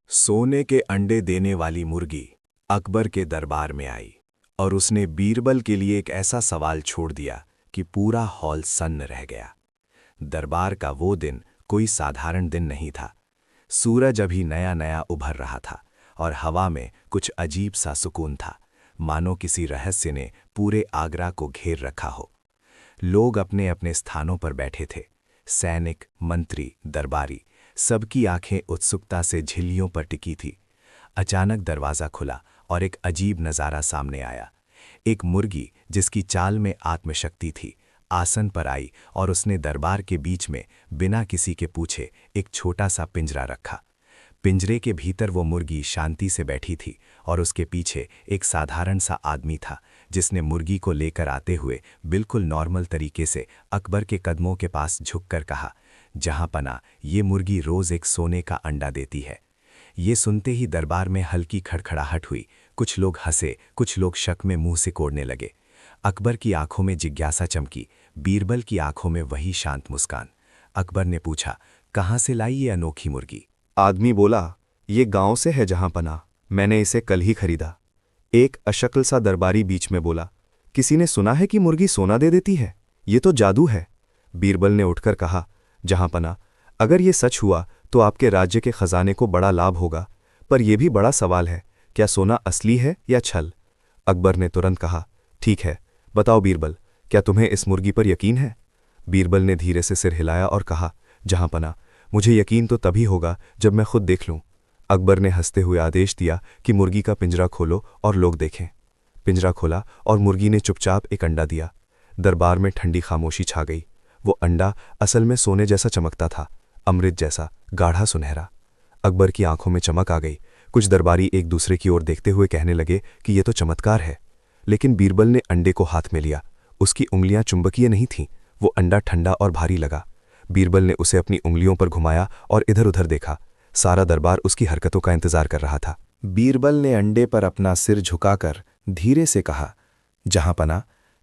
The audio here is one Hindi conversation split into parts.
सोने के अंडे देने वाली मुर्गी अकबर के दरबार में आई और उसने बीरबल के लिए एक ऐसा सवाल छोड़ दिया कि पूरा हॉल सन्न रह गया। दरबार का वो दिन कोई साधारण दिन नहीं था। सूरज अभी नया नया उभर रहा था और हवा में कुछ अजीब सा सुकून था, मानो किसी रहस्य ने पूरे आगरा को घेर रखा हो। लोग अपने अपने स्थानों पर बैठे थे। सैनिक, मंत्री, दरबारी, सबकी आंखें उत्सुकता से झिल्लियों पर टिकी थी। अचानक दरवाज़ा खुला और एक अजीब नज़ारा सामने आया। एक मुर्गी जिसकी चाल में आत्मशक्ति थी, आसन पर आई और उसने दरबार के बीच में बिना किसी के पूछे एक छोटा सा पिंजरा रखा। पिंजरे के भीतर वो मुर्गी शांति से बैठी थी और उसके पीछे एक साधारण सा आदमी था जिसने मुर्गी को लेकर आते हुए बिल्कुल नॉर्मल तरीके से अकबर के कदमों के पास झुककर कहा, जहां पना, ये मुर्गी रोज एक सोने का अंडा देती है। ये सुनते ही दरबार में हल्की खड़खड़ाहट हुई। कुछ लोग हंसे, कुछ लोग शक में मुंह सिकोड़ने लगे। अकबर की आंखों में जिज्ञासा चमकी, बीरबल की आंखों में वही शांत मुस्कान। अकबर ने पूछा, कहाँ से लाई ये अनोखी मुर्गी? आदमी बोला, ये गांव से है जहां पना, मैंने इसे कल ही खरीदा। एक अशक्ल सा दरबारी बीच में बोला, किसी ने सुना है कि मुर्गी सोना दे देती है? ये तो जादू है। बीरबल ने उठकर कहा, जहां पना, अगर ये सच हुआ तो आपके राज्य के खजाने को बड़ा लाभ होगा, पर यह भी बड़ा सवाल है, क्या सोना असली है या छल? अकबर ने तुरंत कहा, ठीक है, बताओ बीरबल, क्या तुम्हें इस मुर्गी पर यकीन है? बीरबल ने धीरे से सिर हिलाया और कहा, जहां पना, मुझे यकीन तो तभी होगा जब मैं खुद देख लूं। अकबर ने हंसते हुए आदेश दिया कि मुर्गी का पिंजरा खोलो और लोग देखें। पिंजरा खोला और मुर्गी ने चुपचाप एक अंडा दिया। दरबार में ठंडी खामोशी छा गई। वो अंडा असल में सोने जैसा चमकता था, अमृत जैसा, गाढ़ा सुनहरा। अकबर की आंखों में चमक आ गई। कुछ दरबारी एक दूसरे की ओर देखते हुए कहने लगे कि यह तो चमत्कार है। लेकिन बीरबल ने अंडे को हाथ में लिया। उसकी उंगलियां चुंबकीय नहीं थीं, वो अंडा ठंडा और भारी लगा। बीरबल ने उसे अपनी उंगलियों पर घुमाया और इधर उधर देखा। सारा दरबार उसकी हरकतों का इंतजार कर रहा था। बीरबल ने अंडे पर अपना सिर झुकाकर धीरे से कहा, जहां पना,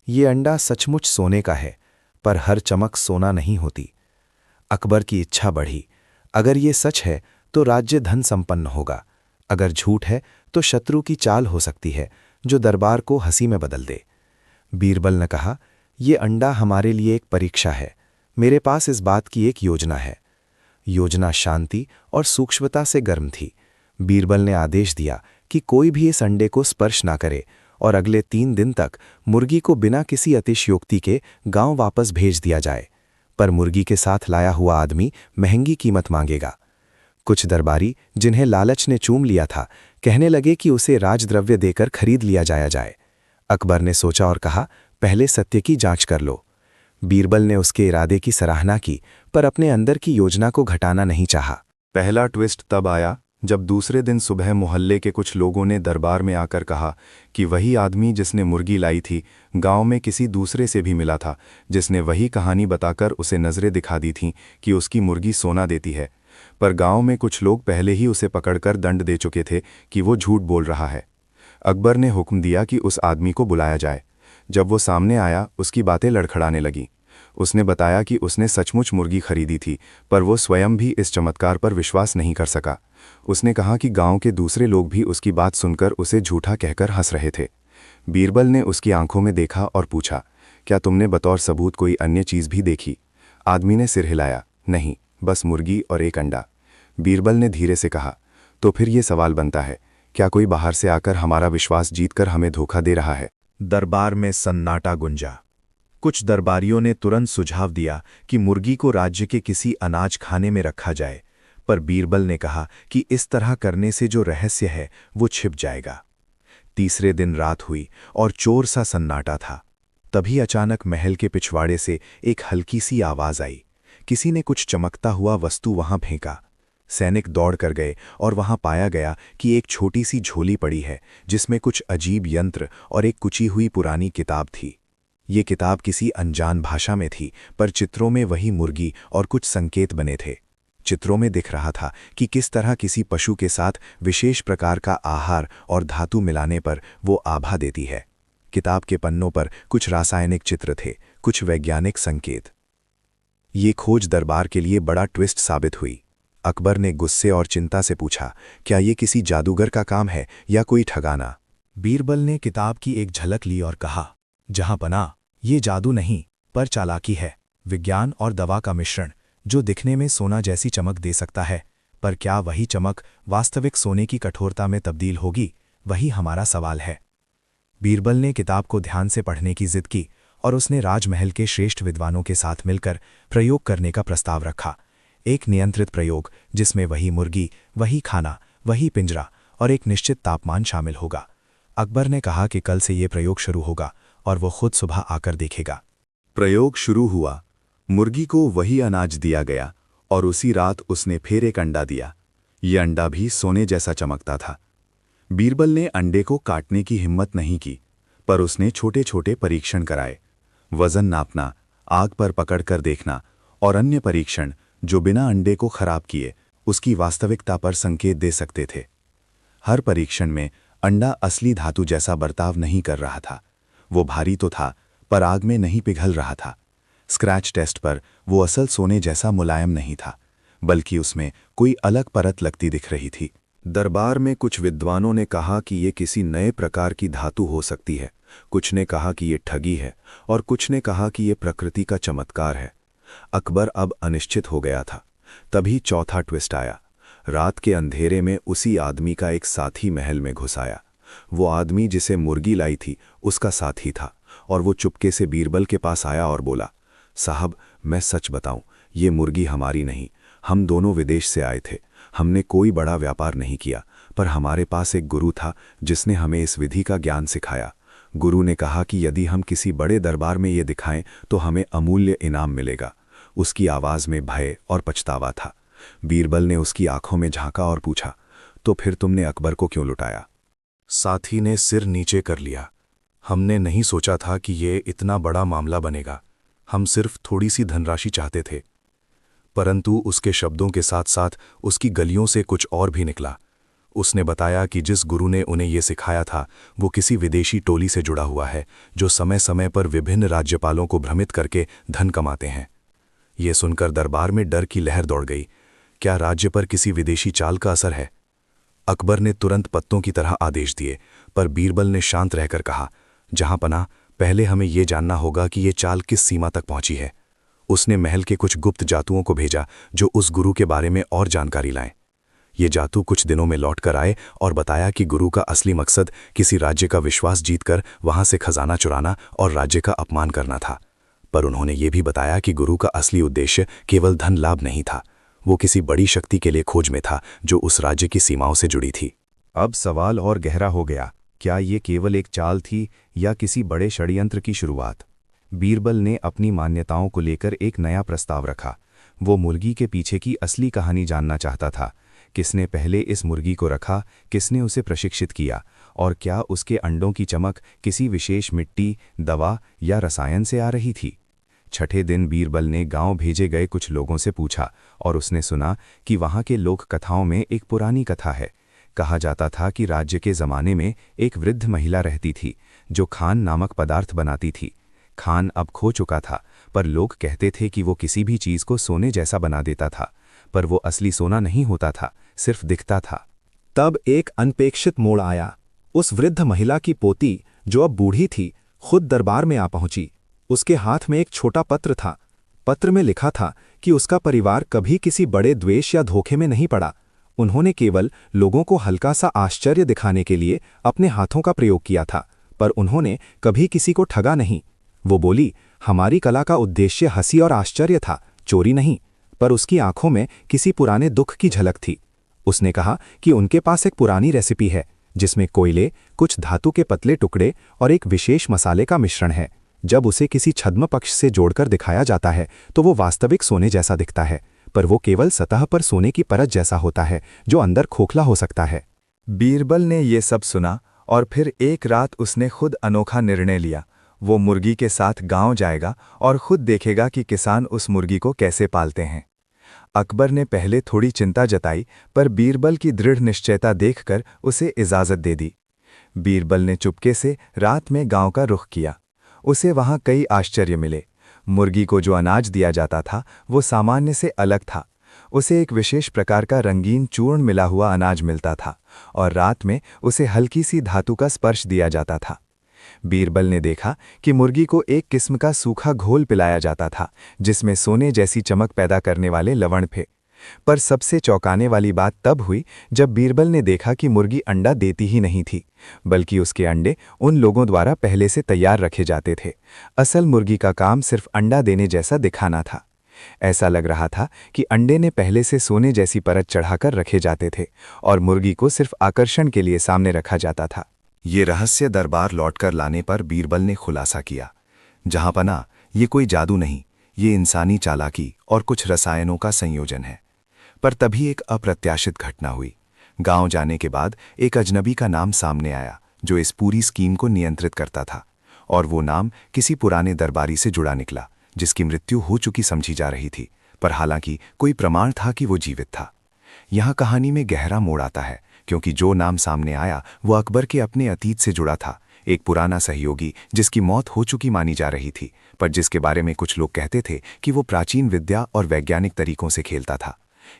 ये अंडा सचमुच सोने का है, पर हर चमक सोना नहीं होती। अकबर की इच्छा बढ़ी। अगर ये सच है तो राज्य धन संपन्न होगा, अगर झूठ है तो शत्रु की चाल हो सकती है जो दरबार को हंसी में बदल दे। बीरबल ने कहा, यह अंडा हमारे लिए एक परीक्षा है। मेरे पास इस बात की एक योजना है। योजना शांति और सूक्ष्मता से गर्म थी। बीरबल ने आदेश दिया कि कोई भी इस अंडे को स्पर्श ना करे और अगले 3 दिन तक मुर्गी को बिना किसी अतिशयोक्ति के गांव वापस भेज दिया जाए, पर मुर्गी के साथ लाया हुआ आदमी महंगी कीमत मांगेगा। कुछ दरबारी, जिन्हें लालच ने चूम लिया था, कहने लगे कि उसे राजद्रव्य देकर खरीद लिया जाए। अकबर ने सोचा और कहा, पहले सत्य की जांच कर लो। बीरबल ने उसके इरादे की सराहना की, पर अपने अंदर की योजना को घटाना नहीं चाहा। पहला ट्विस्ट तब आया जब दूसरे दिन सुबह मोहल्ले के कुछ लोगों ने दरबार में आकर कहा कि वही आदमी जिसने मुर्गी लाई थी, गांव में किसी दूसरे से भी मिला था, जिसने वही कहानी बताकर उसे नज़रें दिखा दी थीं कि उसकी मुर्गी सोना देती है। पर गांव में कुछ लोग पहले ही उसे पकड़कर दंड दे चुके थे कि वो झूठ बोल रहा है। अकबर ने हुक्म दिया कि उस आदमी को बुलाया जाए। जब वो सामने आया, उसकी बातें लड़खड़ाने लगीं। उसने बताया कि उसने सचमुच मुर्गी खरीदी थी, पर वो स्वयं भी इस चमत्कार पर विश्वास नहीं कर सका। उसने कहा कि गांव के दूसरे लोग भी उसकी बात सुनकर उसे झूठा कहकर हंस रहे थे। बीरबल ने उसकी आंखों में देखा और पूछा, क्या तुमने बतौर सबूत कोई अन्य चीज़ भी देखी? आदमी ने सिर हिलाया, नहीं, बस मुर्गी और एक अंडा। बीरबल ने धीरे से कहा, तो फिर ये सवाल बनता है, क्या कोई बाहर से आकर हमारा विश्वास जीतकर हमें धोखा दे रहा है? दरबार में सन्नाटा गुंजा। कुछ दरबारियों ने तुरंत सुझाव दिया कि मुर्गी को राज्य के किसी अनाज खाने में रखा जाए, पर बीरबल ने कहा कि इस तरह करने से जो रहस्य है वो छिप जाएगा। तीसरे दिन रात हुई और चोर सा सन्नाटा था। तभी अचानक महल के पिछवाड़े से एक हल्की सी आवाज आई। किसी ने कुछ चमकता हुआ वस्तु वहां फेंका। सैनिक दौड़ कर गए और वहां पाया गया कि एक छोटी सी झोली पड़ी है जिसमें कुछ अजीब यंत्र और एक कुची हुई पुरानी किताब थी। ये किताब किसी अनजान भाषा में थी, पर चित्रों में वही मुर्गी और कुछ संकेत बने थे। चित्रों में दिख रहा था कि किस तरह किसी पशु के साथ विशेष प्रकार का आहार और धातु मिलाने पर वो आभा देती है। किताब के पन्नों पर कुछ रासायनिक चित्र थे, कुछ वैज्ञानिक संकेत। ये खोज दरबार के लिए बड़ा ट्विस्ट साबित हुई। अकबर ने गुस्से और चिंता से पूछा, क्या ये किसी जादूगर का काम है या कोई ठगाना? बीरबल ने किताब की एक झलक ली और कहा, जहां पनाह, ये जादू नहीं पर चालाकी है, विज्ञान और दवा का मिश्रण, जो दिखने में सोना जैसी चमक दे सकता है, पर क्या वही चमक वास्तविक सोने की कठोरता में तब्दील होगी, वही हमारा सवाल है। बीरबल ने किताब को ध्यान से पढ़ने की जिद की और उसने राजमहल के श्रेष्ठ विद्वानों के साथ मिलकर प्रयोग करने का प्रस्ताव रखा। एक नियंत्रित प्रयोग जिसमें वही मुर्गी, वही खाना, वही पिंजरा और एक निश्चित तापमान शामिल होगा। अकबर ने कहा कि कल से ये प्रयोग शुरू होगा और वो खुद सुबह आकर देखेगा। प्रयोग शुरू हुआ। मुर्गी को वही अनाज दिया गया और उसी रात उसने फिर एक अंडा दिया। ये अंडा भी सोने जैसा चमकता था। बीरबल ने अंडे को काटने की हिम्मत नहीं की, पर उसने छोटे छोटे परीक्षण कराए। वजन नापना, आग पर पकड़कर देखना और अन्य परीक्षण जो बिना अंडे को खराब किए उसकी वास्तविकता पर संकेत दे सकते थे। हर परीक्षण में अंडा असली धातु जैसा बर्ताव नहीं कर रहा था। वो भारी तो था, पर आग में नहीं पिघल रहा था। स्क्रैच टेस्ट पर वो असल सोने जैसा मुलायम नहीं था, बल्कि उसमें कोई अलग परत लगती दिख रही थी। दरबार में कुछ विद्वानों ने कहा कि ये किसी नए प्रकार की धातु हो सकती है, कुछ ने कहा कि ये ठगी है और कुछ ने कहा कि ये प्रकृति का चमत्कार है। अकबर अब अनिश्चित हो गया था। तभी चौथा ट्विस्ट आया। रात के अंधेरे में उसी आदमी का एक साथी महल में घुस आया। वो आदमी जिसे मुर्गी लाई थी उसका साथी था और वो चुपके से बीरबल के पास आया और बोला, साहब, मैं सच बताऊं, ये मुर्गी हमारी नहीं, हम दोनों विदेश से आए थे। हमने कोई बड़ा व्यापार नहीं किया, पर हमारे पास एक गुरु था जिसने हमें इस विधि का ज्ञान सिखाया। गुरु ने कहा कि यदि हम किसी बड़े दरबार में ये दिखाएं तो हमें अमूल्य इनाम मिलेगा। उसकी आवाज़ में भय और पछतावा था। बीरबल ने उसकी आंखों में झांका और पूछा, तो फिर तुमने अकबर को क्यों लुटाया? साथी ने सिर नीचे कर लिया। हमने नहीं सोचा था कि ये इतना बड़ा मामला बनेगा। हम सिर्फ थोड़ी सी धनराशि चाहते थे। परंतु उसके शब्दों के साथ साथ उसकी गलियों से कुछ और भी निकला। उसने बताया कि जिस गुरु ने उन्हें ये सिखाया था वो किसी विदेशी टोली से जुड़ा हुआ है जो समय समय पर विभिन्न राज्यपालों को भ्रमित करके धन कमाते हैं। ये सुनकर दरबार में डर की लहर दौड़ गई। क्या राज्य पर किसी विदेशी चाल का असर है? अकबर ने तुरंत पत्तों की तरह आदेश दिए, पर बीरबल ने शांत रहकर कहा, जहां पनाह, पहले हमें ये जानना होगा कि ये चाल किस सीमा तक पहुंची है। उसने महल के कुछ गुप्त जातुओं को भेजा जो उस गुरु के बारे में और जानकारी लाएं। ये जातू कुछ दिनों में लौट कर आए और बताया कि गुरु का असली मकसद किसी राज्य का विश्वास जीतकर वहां से खजाना चुराना और राज्य का अपमान करना था। पर उन्होंने ये भी बताया कि गुरु का असली उद्देश्य केवल धन लाभ नहीं था, वो किसी बड़ी शक्ति के लिए खोज में था जो उस राज्य की सीमाओं से जुड़ी थी। अब सवाल और गहरा हो गया, क्या ये केवल एक चाल थी या किसी बड़े षड्यंत्र की शुरुआत? बीरबल ने अपनी मान्यताओं को लेकर एक नया प्रस्ताव रखा। वो मुर्गी के पीछे की असली कहानी जानना चाहता था। किसने पहले इस मुर्गी को रखा, किसने उसे प्रशिक्षित किया, और क्या उसके अंडों की चमक किसी विशेष मिट्टी, दवा या रसायन से आ रही थी? छठे दिन बीरबल ने गांव भेजे गए कुछ लोगों से पूछा और उसने सुना कि वहां के लोक कथाओं में एक पुरानी कथा है। कहा जाता था कि राज्य के ज़माने में एक वृद्ध महिला रहती थी जो खान नामक पदार्थ बनाती थी। खान अब खो चुका था, पर लोग कहते थे कि वो किसी भी चीज़ को सोने जैसा बना देता था, पर वो असली सोना नहीं होता था, सिर्फ दिखता था। तब एक अनपेक्षित मोड़ आया। उस वृद्ध महिला की पोती, जो अब बूढ़ी थी, खुद दरबार में आ पहुंची। उसके हाथ में एक छोटा पत्र था। पत्र में लिखा था कि उसका परिवार कभी किसी बड़े द्वेष या धोखे में नहीं पड़ा। उन्होंने केवल लोगों को हल्का सा आश्चर्य दिखाने के लिए अपने हाथों का प्रयोग किया था, पर उन्होंने कभी किसी को ठगा नहीं। वो बोली, हमारी कला का उद्देश्य हंसी और आश्चर्य था, चोरी नहीं। पर उसकी आंखों में किसी पुराने दुख की झलक थी। उसने कहा कि उनके पास एक पुरानी रेसिपी है जिसमें कोयले, कुछ धातु के पतले टुकड़े और एक विशेष मसाले का मिश्रण है। जब उसे किसी छद्म पक्ष से जोड़कर दिखाया जाता है तो वो वास्तविक सोने जैसा दिखता है, पर वो केवल सतह पर सोने की परत जैसा होता है जो अंदर खोखला हो सकता है। बीरबल ने ये सब सुना और फिर एक रात उसने खुद अनोखा निर्णय लिया। वो मुर्गी के साथ गांव जाएगा और खुद देखेगा कि किसान उस मुर्गी को कैसे पालते हैं। अकबर ने पहले थोड़ी चिंता जताई, पर बीरबल की दृढ़ निश्चयता देखकर उसे इजाज़त दे दी। बीरबल ने चुपके से रात में गांव का रुख किया। उसे वहां कई आश्चर्य मिले। मुर्गी को जो अनाज दिया जाता था वो सामान्य से अलग था। उसे एक विशेष प्रकार का रंगीन चूर्ण मिला हुआ अनाज मिलता था और रात में उसे हल्की सी धातु का स्पर्श दिया जाता था। बीरबल ने देखा कि मुर्गी को एक किस्म का सूखा घोल पिलाया जाता था जिसमें सोने जैसी चमक पैदा करने वाले लवण थे। पर सबसे चौंकाने वाली बात तब हुई जब बीरबल ने देखा कि मुर्गी अंडा देती ही नहीं थी, बल्कि उसके अंडे उन लोगों द्वारा पहले से तैयार रखे जाते थे। असल मुर्गी का काम सिर्फ अंडा देने जैसा दिखाना था। ऐसा लग रहा था कि अंडे ने पहले से सोने जैसी परत चढ़ाकर रखे जाते थे और मुर्गी को सिर्फ आकर्षण के लिए सामने रखा जाता था। ये रहस्य दरबार लौटकर लाने पर बीरबल ने खुलासा किया, जहांपना, ये कोई जादू नहीं, ये इंसानी चालाकी और कुछ रसायनों का संयोजन है। पर तभी एक अप्रत्याशित घटना हुई। गांव जाने के बाद एक अजनबी का नाम सामने आया जो इस पूरी स्कीम को नियंत्रित करता था, और वो नाम किसी पुराने दरबारी से जुड़ा निकला जिसकी मृत्यु हो चुकी समझी जा रही थी, पर हालांकि कोई प्रमाण था कि वो जीवित था। यहाँ कहानी में गहरा मोड़ आता है क्योंकि जो नाम सामने आया वो अकबर के अपने अतीत से जुड़ा था, एक पुराना सहयोगी जिसकी मौत हो चुकी मानी जा रही थी, पर जिसके बारे में कुछ लोग कहते थे कि वो प्राचीन विद्या और वैज्ञानिक तरीकों से खेलता था।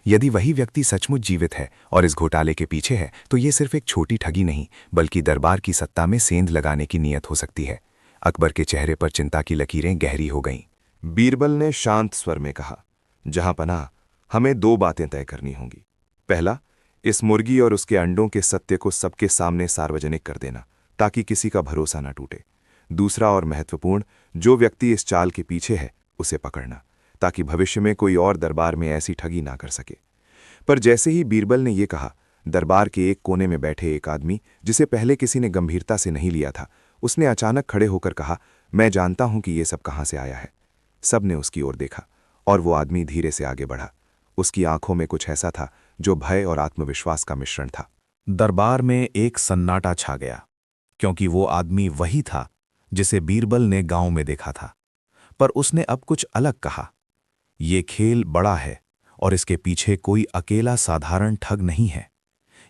यदि वही व्यक्ति सचमुच जीवित है और इस घोटाले के पीछे है तो ये सिर्फ एक छोटी ठगी नहीं बल्कि दरबार की सत्ता में सेंध लगाने की नीयत हो सकती है। अकबर के चेहरे पर चिंता की लकीरें गहरी हो गईं। बीरबल ने शांत स्वर में कहा, जहांपनाह, हमें 2 बातें तय करनी होंगी। पहला, इस मुर्गी और उसके अंडों के सत्य को सबके सामने सार्वजनिक कर देना ताकि किसी का भरोसा न टूटे। दूसरा और महत्वपूर्ण, जो व्यक्ति इस चाल के पीछे है उसे पकड़ना ताकि भविष्य में कोई और दरबार में ऐसी ठगी ना कर सके। पर जैसे ही बीरबल ने यह कहा, दरबार के एक कोने में बैठे एक आदमी जिसे पहले किसी ने गंभीरता से नहीं लिया था, उसने अचानक खड़े होकर कहा, मैं जानता हूं कि यह सब कहां से आया है। सब ने उसकी ओर देखा और वो आदमी धीरे से आगे बढ़ा। उसकी आंखों में कुछ ऐसा था जो भय और आत्मविश्वास का मिश्रण था। दरबार में एक सन्नाटा छा गया क्योंकि वो आदमी वही था जिसे बीरबल ने गांव में देखा था, पर उसने अब कुछ अलग कहा। ये खेल बड़ा है और इसके पीछे कोई अकेला साधारण ठग नहीं है।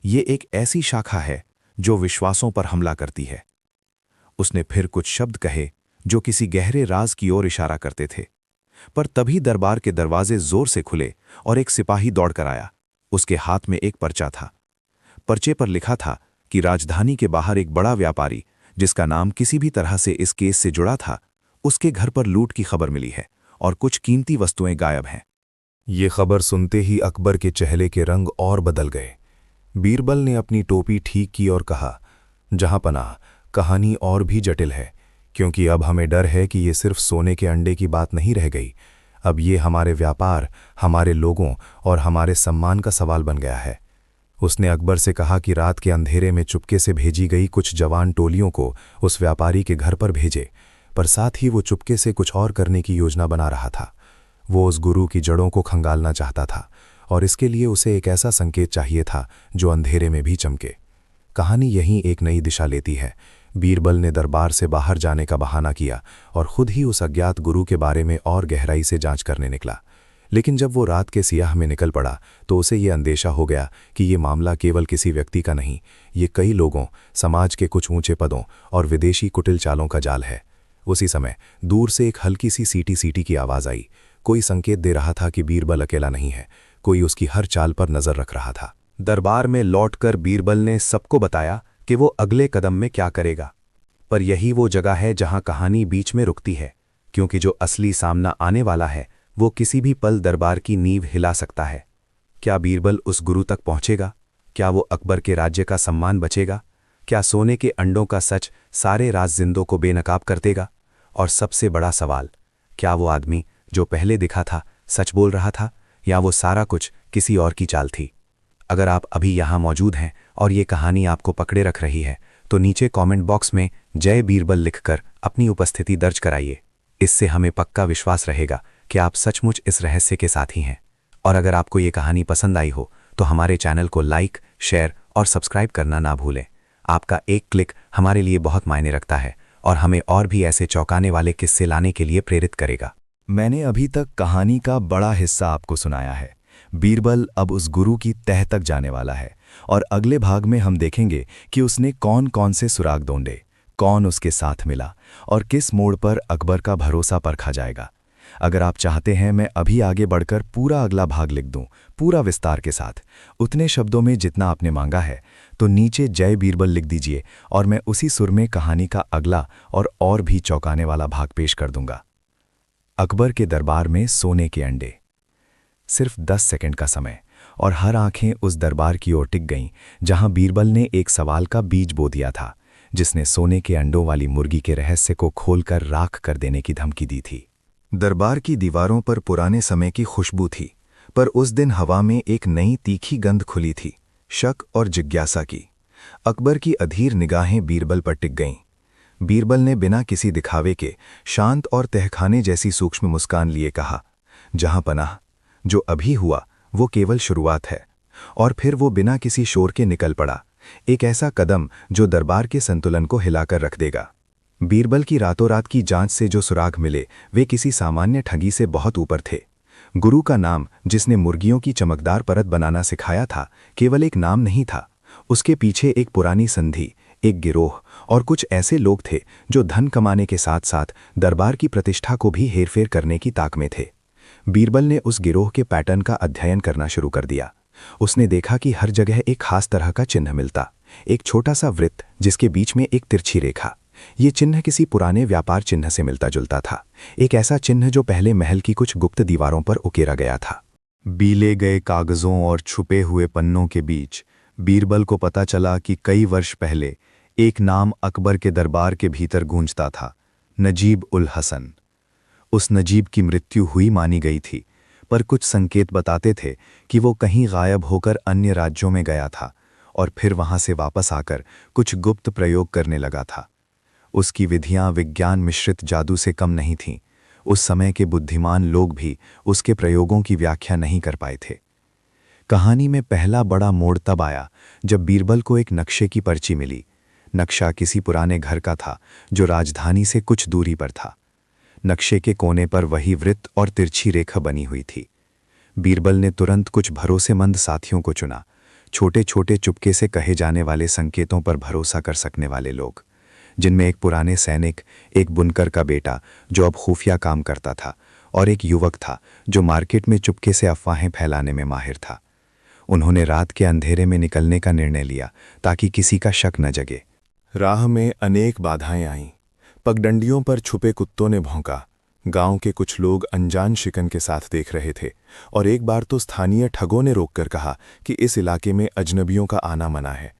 ये एक ऐसी शाखा है जो विश्वासों पर हमला करती है। उसने फिर कुछ शब्द कहे जो किसी गहरे राज की ओर इशारा करते थे, पर तभी दरबार के दरवाजे जोर से खुले और एक सिपाही दौड़कर आया। उसके हाथ में एक पर्चा था। पर्चे पर लिखा था कि राजधानी के बाहर एक बड़ा व्यापारी जिसका नाम किसी भी तरह से इस केस से जुड़ा था, उसके घर पर लूट की खबर मिली है और कुछ कीमती वस्तुएं गायब हैं। ये खबर सुनते ही अकबर के चेहरे के रंग और बदल गए। बीरबल ने अपनी टोपी ठीक की और कहा, जहांपनाह, कहानी और भी जटिल है क्योंकि अब हमें डर है कि ये सिर्फ सोने के अंडे की बात नहीं रह गई। अब ये हमारे व्यापार, हमारे लोगों और हमारे सम्मान का सवाल बन गया है। उसने अकबर से कहा कि रात के अंधेरे में चुपके से भेजी गई कुछ जवान टोलियों को उस व्यापारी के घर पर भेजे, पर साथ ही वो चुपके से कुछ और करने की योजना बना रहा था। वो उस गुरु की जड़ों को खंगालना चाहता था और इसके लिए उसे एक ऐसा संकेत चाहिए था जो अंधेरे में भी चमके। कहानी यहीं एक नई दिशा लेती है। बीरबल ने दरबार से बाहर जाने का बहाना किया और खुद ही उस अज्ञात गुरु के बारे में और गहराई से जांच करने निकला। लेकिन जब वो रात के सियाह में निकल पड़ा तो उसे ये अंदेशा हो गया कि ये मामला केवल किसी व्यक्ति का नहीं, ये कई लोगों, समाज के कुछ ऊंचे पदों और विदेशी कुटिल चालों का जाल है। उसी समय दूर से एक हल्की सी सीटी की आवाज़ आई। कोई संकेत दे रहा था कि बीरबल अकेला नहीं है, कोई उसकी हर चाल पर नजर रख रहा था। दरबार में लौटकर बीरबल ने सबको बताया कि वो अगले कदम में क्या करेगा। पर यही वो जगह है जहां कहानी बीच में रुकती है, क्योंकि जो असली सामना आने वाला है वो किसी भी पल दरबार की नींव हिला सकता है। क्या बीरबल उस गुरु तक पहुंचेगा? क्या वो अकबर के राज्य का सम्मान बचेगा? क्या सोने के अंडों का सच सारे राज जिंदों को बेनकाब कर देगा? और सबसे बड़ा सवाल, क्या वो आदमी जो पहले दिखा था सच बोल रहा था या वो सारा कुछ किसी और की चाल थी? अगर आप अभी यहाँ मौजूद हैं और ये कहानी आपको पकड़े रख रही है तो नीचे कमेंट बॉक्स में जय बीरबल लिखकर अपनी उपस्थिति दर्ज कराइए। इससे हमें पक्का विश्वास रहेगा कि आप सचमुच इस रहस्य के साथी हैं। और अगर आपको ये कहानी पसंद आई हो तो हमारे चैनल को लाइक, शेयर और सब्सक्राइब करना ना भूलें। आपका एक क्लिक हमारे लिए बहुत मायने रखता है और हमें और भी ऐसे चौंकाने वाले किस्से लाने के लिए प्रेरित करेगा। मैंने अभी तक कहानी का बड़ा हिस्सा आपको सुनाया है। बीरबल अब उस गुरु की तह तक जाने वाला है और अगले भाग में हम देखेंगे कि उसने कौन कौन से सुराग ढूंढे, कौन उसके साथ मिला और किस मोड़ पर अकबर का भरोसा परखा जाएगा। अगर आप चाहते हैं मैं अभी आगे बढ़कर पूरा अगला भाग लिख दूं, पूरा विस्तार के साथ, उतने शब्दों में जितना आपने मांगा है, तो नीचे जय बीरबल लिख दीजिए और मैं उसी सुर में कहानी का अगला और भी चौंकाने वाला भाग पेश कर दूंगा। अकबर के दरबार में सोने के अंडे। सिर्फ 10 सेकंड का समय और हर आंखें उस दरबार की ओर टिक गईं जहां बीरबल ने एक सवाल का बीज बो दिया था, जिसने सोने के अंडों वाली मुर्गी के रहस्य को खोलकर राख कर देने की धमकी दी थी। दरबार की दीवारों पर पुराने समय की खुशबू थी, पर उस दिन हवा में एक नई तीखी गंध खुली थी, शक और जिज्ञासा की। अकबर की अधीर निगाहें बीरबल पर टिक गईं। बीरबल ने बिना किसी दिखावे के शांत और तहखाने जैसी सूक्ष्म मुस्कान लिए कहा, जहां पनाह, जो अभी हुआ वो केवल शुरुआत है। और फिर वो बिना किसी शोर के निकल पड़ा, एक ऐसा कदम जो दरबार के संतुलन को हिलाकर रख देगा। बीरबल की रातों रात की जांच से जो सुराग मिले वे किसी सामान्य ठगी से बहुत ऊपर थे। गुरु का नाम, जिसने मुर्गियों की चमकदार परत बनाना सिखाया था, केवल एक नाम नहीं था। उसके पीछे एक पुरानी संधि, एक गिरोह और कुछ ऐसे लोग थे जो धन कमाने के साथ साथ दरबार की प्रतिष्ठा को भी हेरफेर करने की ताक में थे। बीरबल ने उस गिरोह के पैटर्न का अध्ययन करना शुरू कर दिया। उसने देखा कि हर जगह एक खास तरह का चिन्ह मिलता, एक छोटा सा वृत्त जिसके बीच में एक तिरछी रेखा। ये चिन्ह किसी पुराने व्यापार चिन्ह से मिलता जुलता था, एक ऐसा चिन्ह जो पहले महल की कुछ गुप्त दीवारों पर उकेरा गया था। बीले गए कागजों और छुपे हुए पन्नों के बीच बीरबल को पता चला कि कई वर्ष पहले एक नाम अकबर के दरबार के भीतर गूंजता था, नजीब उल हसन। उस नजीब की मृत्यु हुई मानी गई थी, पर कुछ संकेत बताते थे कि वो कहीं गायब होकर अन्य राज्यों में गया था और फिर वहां से वापस आकर कुछ गुप्त प्रयोग करने लगा था। उसकी विधियां विज्ञान मिश्रित जादू से कम नहीं थीं। उस समय के बुद्धिमान लोग भी उसके प्रयोगों की व्याख्या नहीं कर पाए थे। कहानी में पहला बड़ा मोड़ तब आया जब बीरबल को एक नक्शे की पर्ची मिली। नक्शा किसी पुराने घर का था जो राजधानी से कुछ दूरी पर था। नक्शे के कोने पर वही वृत्त और तिरछी रेखा बनी हुई थी। बीरबल ने तुरंत कुछ भरोसेमंद साथियों को चुना, छोटे छोटे चुपके से कहे जाने वाले संकेतों पर भरोसा कर सकने वाले लोग, जिनमें एक पुराने सैनिक, एक बुनकर का बेटा जो अब खुफिया काम करता था, और एक युवक था जो मार्केट में चुपके से अफवाहें फैलाने में माहिर था। उन्होंने रात के अंधेरे में निकलने का निर्णय लिया ताकि किसी का शक न जगे। राह में अनेक बाधाएं आईं। पगडंडियों पर छुपे कुत्तों ने भौंका। गांव के कुछ लोग अनजान शिकन के साथ देख रहे थे और एक बार तो स्थानीय ठगों ने रोककर कहा कि इस इलाके में अजनबियों का आना मना है।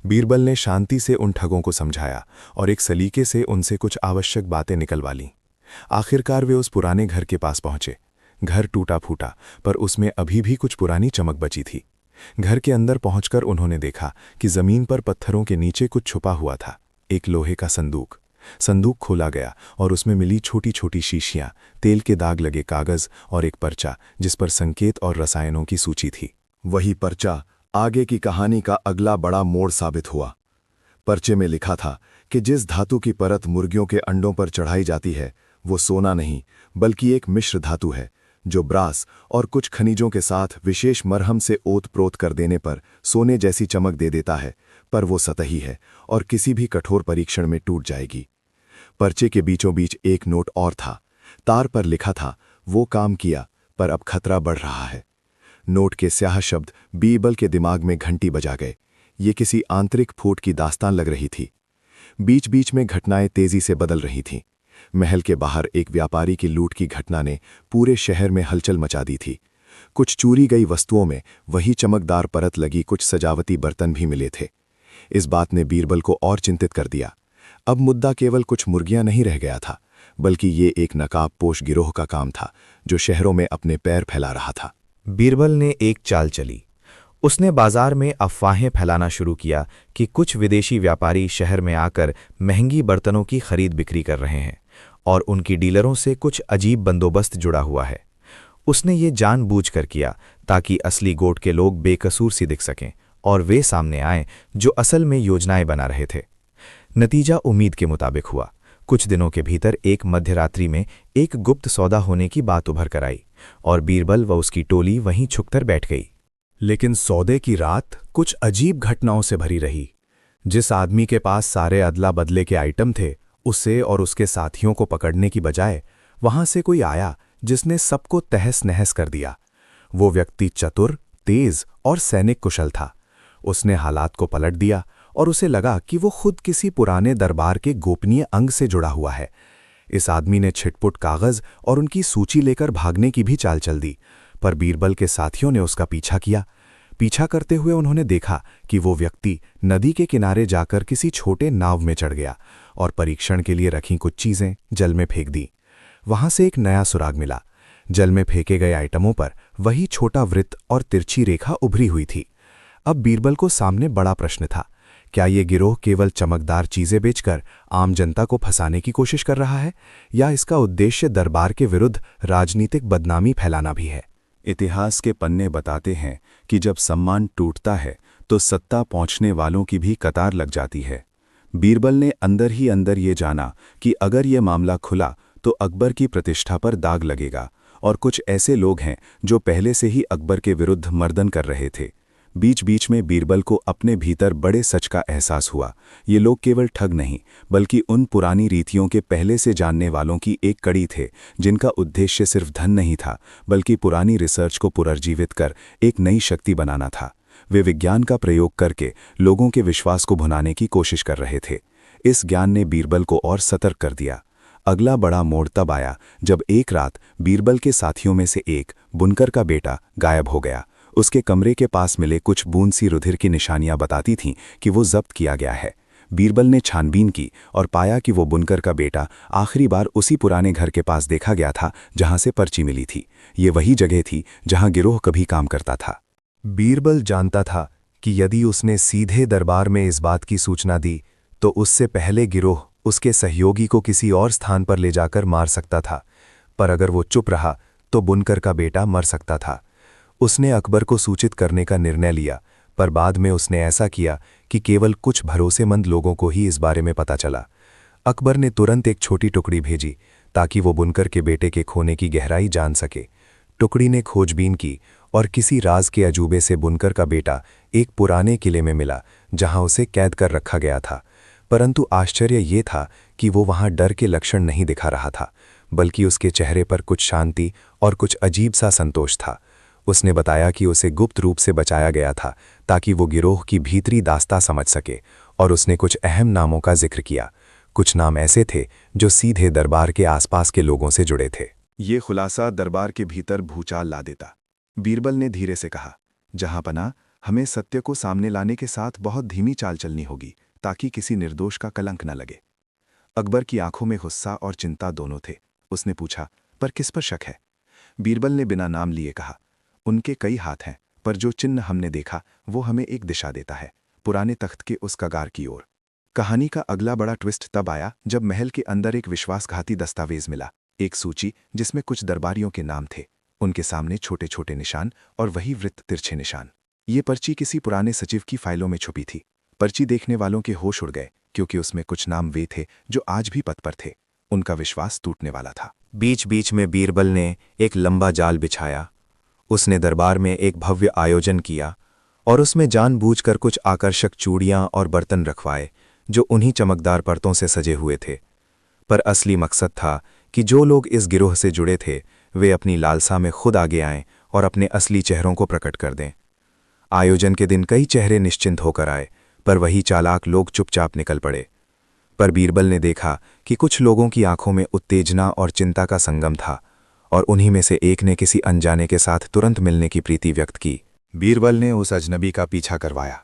बीरबल ने शांति से उन ठगों को समझाया और एक सलीके से उनसे कुछ आवश्यक बातें निकलवा लीं। आखिरकार वे उस पुराने घर के पास पहुंचे। घर टूटा फूटा, पर उसमें अभी भी कुछ पुरानी चमक बची थी। घर के अंदर पहुंचकर उन्होंने देखा कि जमीन पर पत्थरों के नीचे कुछ छुपा हुआ था, एक लोहे का संदूक। संदूक खोला गया और उसमें मिली छोटी छोटी शीशियां, तेल के दाग लगे कागज और एक पर्चा जिस पर संकेत और रसायनों की सूची थी। वही पर्चा आगे की कहानी का अगला बड़ा मोड़ साबित हुआ। पर्चे में लिखा था कि जिस धातु की परत मुर्गियों के अंडों पर चढ़ाई जाती है वो सोना नहीं बल्कि एक मिश्र धातु है, जो ब्रास और कुछ खनिजों के साथ विशेष मरहम से ओत प्रोत कर देने पर सोने जैसी चमक दे देता है, पर वो सतही है और किसी भी कठोर परीक्षण में टूट जाएगी। पर्चे के बीचों बीच एक नोट और था। तार पर लिखा था, वो काम किया पर अब खतरा बढ़ रहा है। नोट के स्याह शब्द बीरबल के दिमाग में घंटी बजा गए। ये किसी आंतरिक फूट की दास्तान लग रही थी। बीच बीच में घटनाएं तेजी से बदल रही थीं। महल के बाहर एक व्यापारी की लूट की घटना ने पूरे शहर में हलचल मचा दी थी। कुछ चूरी गई वस्तुओं में वही चमकदार परत लगी कुछ सजावटी बर्तन भी मिले थे। इस बात ने बीरबल को और चिंतित कर दिया। अब मुद्दा केवल कुछ मुर्गियां नहीं रह गया था, बल्कि ये एक नकाबपोश गिरोह का काम था जो शहरों में अपने पैर फैला रहा था। बीरबल ने एक चाल चली। उसने बाजार में अफवाहें फैलाना शुरू किया कि कुछ विदेशी व्यापारी शहर में आकर महंगी बर्तनों की खरीद बिक्री कर रहे हैं और उनकी डीलरों से कुछ अजीब बंदोबस्त जुड़ा हुआ है। उसने ये जानबूझकर किया ताकि असली गोट के लोग बेकसूर सी दिख सकें और वे सामने आएं जो असल में योजनाएं बना रहे थे। नतीजा उम्मीद के मुताबिक हुआ। कुछ दिनों के भीतर एक मध्यरात्रि में एक गुप्त सौदा होने की बात उभर कर आई और बीरबल व उसकी टोली वहीं छुपकर बैठ गई। लेकिन सौदे की रात कुछ अजीब घटनाओं से भरी रही। जिस आदमी के पास सारे अदला बदले के आइटम थे, उसे और उसके साथियों को पकड़ने की बजाय वहां से कोई आया जिसने सबको तहस नहस कर दिया। वो व्यक्ति चतुर, तेज और सैनिक कुशल था। उसने हालात को पलट दिया और उसे लगा कि वो खुद किसी पुराने दरबार के गोपनीय अंग से जुड़ा हुआ है। इस आदमी ने छिटपुट कागज और उनकी सूची लेकर भागने की भी चाल चल दी, पर बीरबल के साथियों ने उसका पीछा किया। पीछा करते हुए उन्होंने देखा कि वो व्यक्ति नदी के किनारे जाकर किसी छोटे नाव में चढ़ गया और परीक्षण के लिए रखी कुछ चीजें जल में फेंक दी। वहां से एक नया सुराग मिला। जल में फेंके गए आइटमों पर वही छोटा वृत्त और तिरछी रेखा उभरी हुई थी। अब बीरबल को सामने बड़ा प्रश्न था, क्या ये गिरोह केवल चमकदार चीजें बेचकर आम जनता को फंसाने की कोशिश कर रहा है, या इसका उद्देश्य दरबार के विरुद्ध राजनीतिक बदनामी फैलाना भी है? इतिहास के पन्ने बताते हैं कि जब सम्मान टूटता है तो सत्ता पहुंचने वालों की भी कतार लग जाती है। बीरबल ने अंदर ही अंदर ये जाना कि अगर ये मामला खुला तो अकबर की प्रतिष्ठा पर दाग लगेगा, और कुछ ऐसे लोग हैं जो पहले से ही अकबर के विरुद्ध मर्दन कर रहे थे। बीच बीच में बीरबल को अपने भीतर बड़े सच का एहसास हुआ। ये लोग केवल ठग नहीं, बल्कि उन पुरानी रीतियों के पहले से जानने वालों की एक कड़ी थे, जिनका उद्देश्य सिर्फ धन नहीं था, बल्कि पुरानी रिसर्च को पुनर्जीवित कर एक नई शक्ति बनाना था। वे विज्ञान का प्रयोग करके लोगों के विश्वास को भुनाने की कोशिश कर रहे थे। इस ज्ञान ने बीरबल को और सतर्क कर दिया। अगला बड़ा मोड़ तब आया जब एक रात बीरबल के साथियों में से एक, बुनकर का बेटा, गायब हो गया। उसके कमरे के पास मिले कुछ बूंद सी रुधिर की निशानियां बताती थीं कि वो जब्त किया गया है। बीरबल ने छानबीन की और पाया कि वो बुनकर का बेटा आखिरी बार उसी पुराने घर के पास देखा गया था जहां से पर्ची मिली थी। ये वही जगह थी जहां गिरोह कभी काम करता था। बीरबल जानता था कि यदि उसने सीधे दरबार में इस बात की सूचना दी तो उससे पहले गिरोह उसके सहयोगी को किसी और स्थान पर ले जाकर मार सकता था, पर अगर वो चुप रहा तो बुनकर का बेटा मर सकता था। उसने अकबर को सूचित करने का निर्णय लिया, पर बाद में उसने ऐसा किया कि केवल कुछ भरोसेमंद लोगों को ही इस बारे में पता चला। अकबर ने तुरंत एक छोटी टुकड़ी भेजी ताकि वो बुनकर के बेटे के खोने की गहराई जान सके। टुकड़ी ने खोजबीन की और किसी राज के अजूबे से बुनकर का बेटा एक पुराने किले में मिला जहां उसे कैद कर रखा गया था। परंतु आश्चर्य ये था कि वो वहां डर के लक्षण नहीं दिखा रहा था, बल्कि उसके चेहरे पर कुछ शांति और कुछ अजीब सा संतोष था। उसने बताया कि उसे गुप्त रूप से बचाया गया था ताकि वो गिरोह की भीतरी दास्ता समझ सके, और उसने कुछ अहम नामों का जिक्र किया। कुछ नाम ऐसे थे जो सीधे दरबार के आसपास के लोगों से जुड़े थे। ये खुलासा दरबार के भीतर भूचाल ला देता। बीरबल ने धीरे से कहा, जहांपना, हमें सत्य को सामने लाने के साथ बहुत धीमी चाल चलनी होगी ताकि किसी निर्दोष का कलंक न लगे। अकबर की आंखों में गुस्सा और चिंता दोनों थे। उसने पूछा, पर किस पर शक है? बीरबल ने बिना नाम लिए कहा, उनके कई हाथ हैं, पर जो चिन्ह हमने देखा वो हमें एक दिशा देता है, पुराने तख्त के उस कगार की ओर। कहानी का अगला बड़ा ट्विस्ट तब आया जब महल के अंदर एक विश्वासघाती दस्तावेज मिला, एक सूची जिसमें कुछ दरबारियों के नाम थे, उनके सामने छोटे छोटे निशान और वही वृत्त तिरछे निशान। ये पर्ची किसी पुराने सचिव की फाइलों में छुपी थी। पर्ची देखने वालों के होश उड़ गए, क्योंकि उसमें कुछ नाम वे थे जो आज भी पद पर थे। उनका विश्वास टूटने वाला था। बीच बीच में बीरबल ने एक लंबा जाल बिछाया। उसने दरबार में एक भव्य आयोजन किया और उसमें जानबूझकर कुछ आकर्षक चूड़ियां और बर्तन रखवाए जो उन्हीं चमकदार परतों से सजे हुए थे। पर असली मकसद था कि जो लोग इस गिरोह से जुड़े थे वे अपनी लालसा में खुद आगे आएं और अपने असली चेहरों को प्रकट कर दें। आयोजन के दिन कई चेहरे निश्चिंत होकर आए, पर वही चालाक लोग चुपचाप निकल पड़े। पर बीरबल ने देखा कि कुछ लोगों की आंखों में उत्तेजना और चिंता का संगम था, और उन्हीं में से एक ने किसी अनजाने के साथ तुरंत मिलने की प्रीति व्यक्त की। बीरबल ने उस अजनबी का पीछा करवाया।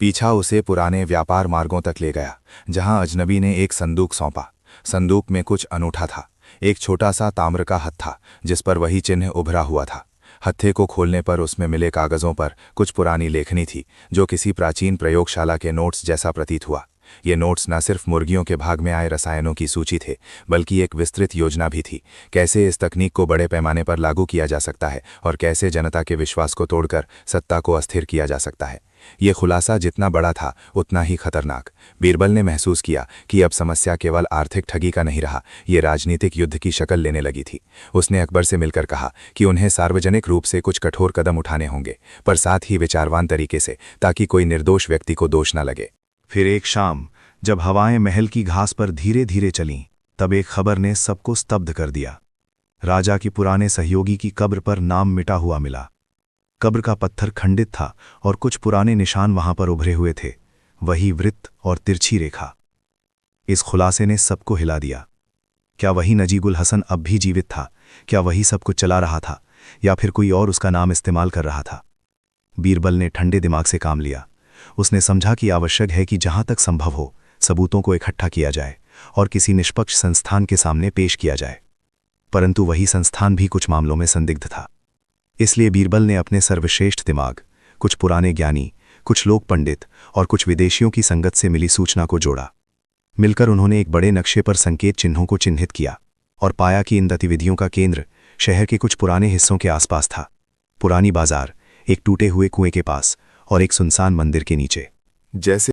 पीछा उसे पुराने व्यापार मार्गों तक ले गया, जहां अजनबी ने एक संदूक सौंपा। संदूक में कुछ अनूठा था। एक छोटा सा ताम्र का हत्था जिस पर वही चिन्ह उभरा हुआ था। हत्थे को खोलने पर उसमें मिले कागजों पर कुछ पुरानी लेखनी थी जो किसी प्राचीन प्रयोगशाला के नोट्स जैसा प्रतीत हुआ। ये नोट्स न सिर्फ मुर्गियों के भाग में आए रसायनों की सूची थे, बल्कि एक विस्तृत योजना भी थी, कैसे इस तकनीक को बड़े पैमाने पर लागू किया जा सकता है और कैसे जनता के विश्वास को तोड़कर सत्ता को अस्थिर किया जा सकता है। ये खुलासा जितना बड़ा था उतना ही खतरनाक। बीरबल ने महसूस किया कि अब समस्या केवल आर्थिक ठगी का नहीं रहा, ये राजनीतिक युद्ध की शक्ल लेने लगी थी। उसने अकबर से मिलकर कहा कि उन्हें सार्वजनिक रूप से कुछ कठोर कदम उठाने होंगे, पर साथ ही विचारवान तरीके से, ताकि कोई निर्दोष व्यक्ति को दोष न लगे। फिर एक शाम जब हवाएं महल की घास पर धीरे धीरे चलीं, तब एक खबर ने सबको स्तब्ध कर दिया। राजा की पुराने सहयोगी की कब्र पर नाम मिटा हुआ मिला। कब्र का पत्थर खंडित था और कुछ पुराने निशान वहां पर उभरे हुए थे, वही वृत्त और तिरछी रेखा। इस खुलासे ने सबको हिला दिया। क्या वही नजीबुल हसन अब भी जीवित था? क्या वही सब कुछ चला रहा था, या फिर कोई और उसका नाम इस्तेमाल कर रहा था? बीरबल ने ठंडे दिमाग से काम लिया। उसने समझा कि आवश्यक है कि जहां तक संभव हो सबूतों को इकट्ठा किया जाए और किसी निष्पक्ष संस्थान के सामने पेश किया जाए। परंतु वही संस्थान भी कुछ मामलों में संदिग्ध था। इसलिए बीरबल ने अपने सर्वश्रेष्ठ दिमाग, कुछ पुराने ज्ञानी, कुछ लोक पंडित और कुछ विदेशियों की संगत से मिली सूचना को जोड़ा। मिलकर उन्होंने एक बड़े नक्शे पर संकेत चिन्हों को चिन्हित किया और पाया कि इन गतिविधियों का केंद्र शहर के कुछ पुराने हिस्सों के आसपास था। पुरानी बाजार, एक टूटे हुए कुएं के पास और एक सुनसान मंदिर के नीचे। जैसे